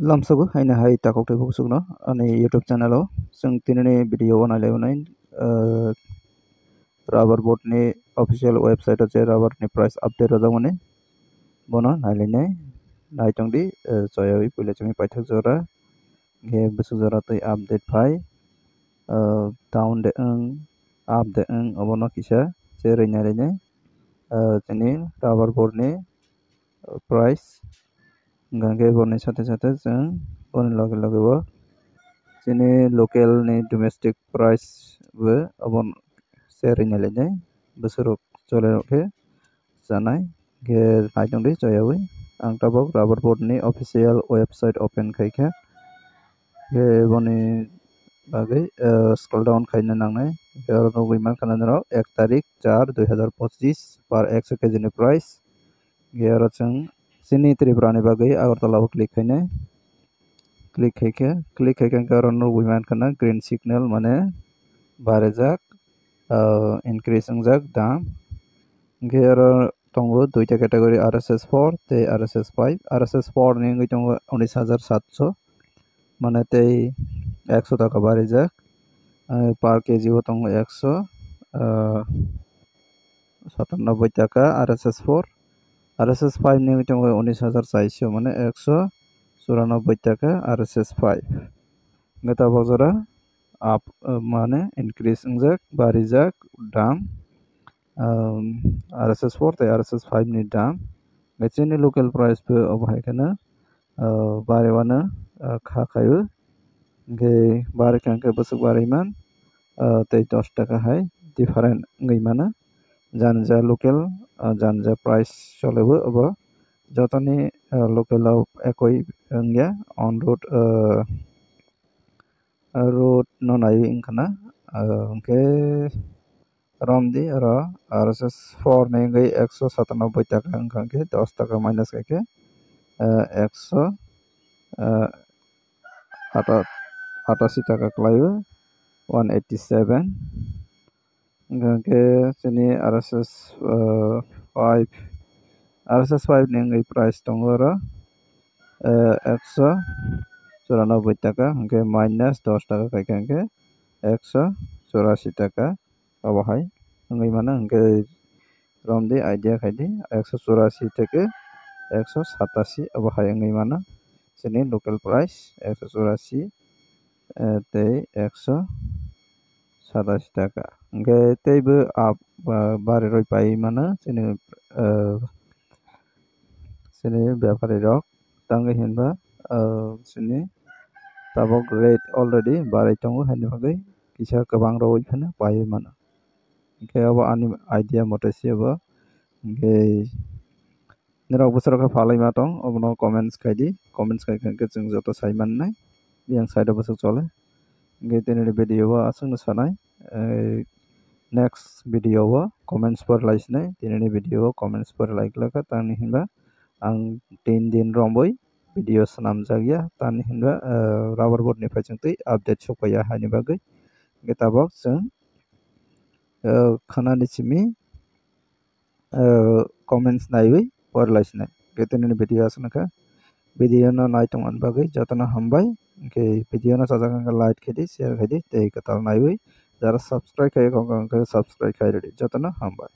lamsabu haina hai takok te buksugno ani YouTube channel o जों दिनैनि video नायलायनाय rubber board ni official website je rubber ni price update rojak mane bono naयलायनाय naitongdi joyoi pule chumi paithak jora ge busu jora tei update phai down de up de obono kisa je naयलायनाय chini rubber board ni price gange boni sate sate जों boni loge loge bo chini local ni domestic price bo obon share naयलायनाय bosorok jolai janai ge naitongdi joyoi ang tabok rubber board ni official website open khaikha ge boni bagai scroll down khaina nangnai aro nugui mankha naro 1 tarik 4 2025 par 100 kg ni price ge aro जों chini tripura ni bagai agartala o click khainai click khaikha aro nugui mankha na green signal mane barejak increase ongjak dam ge aro tongo duita category RSS4 tei RSS5 RSS4 ni ngoi tongo 19700 mane tei 100 taka barijak per kg bo tongo 197 taka RSS4 RSS5 ni ngoi tongo 19400 mane 194 taka RSS5 ngeta bojora up mane increase ongjak barijak dam RSS4 tei RSS5 ni dam chini local price bo obohai kana barewano khakhaiu ge bare kangke busuk baraiman tei 10 taka hai different ngoi mana janja local janja price cholebo obo jotoni local ekoi ngya on road road no nai ingkana ke romdi ro RSS4 ni ngai 197 taka angka ke 10 taka minus ke 188 taka klaio 187 ke sini RSS5 ni ngai price tongo ro 194 taka ke minus 10 taka kaikha ke 184 taka obohai ngai mana ke romdi idea khaidi 184 থেকে 187 obohai ngai mana sini local price 184 tei 187 taka ge teibo up bare roi pai mana sini byapari rok tangai hinba sini tabok rate already barai tongo haini bagai kisa kwbang roi phano pai mana ke abo ani idea motesi abo ge nirok busarok phalai ma tong obono comments khaidi comments khaikha ke जों joto sai mannai yang side bo chole ge tenere video o asung sanai next video o comments por laisnai tenere video o comments por like laka tani hinba ang 3 din romboi video sanam jagya tani hinba rubber board ni phaichungtui update sokaya haini bagai ge tabok जों khana ni chimi comments naiwi por laisnai ge tenere video asnaka video no naitung an bagai jotona hambai ke video no sajak like khedi share khedi tei katal naiwi jara subscribe khai subscribe khai jotona hambai।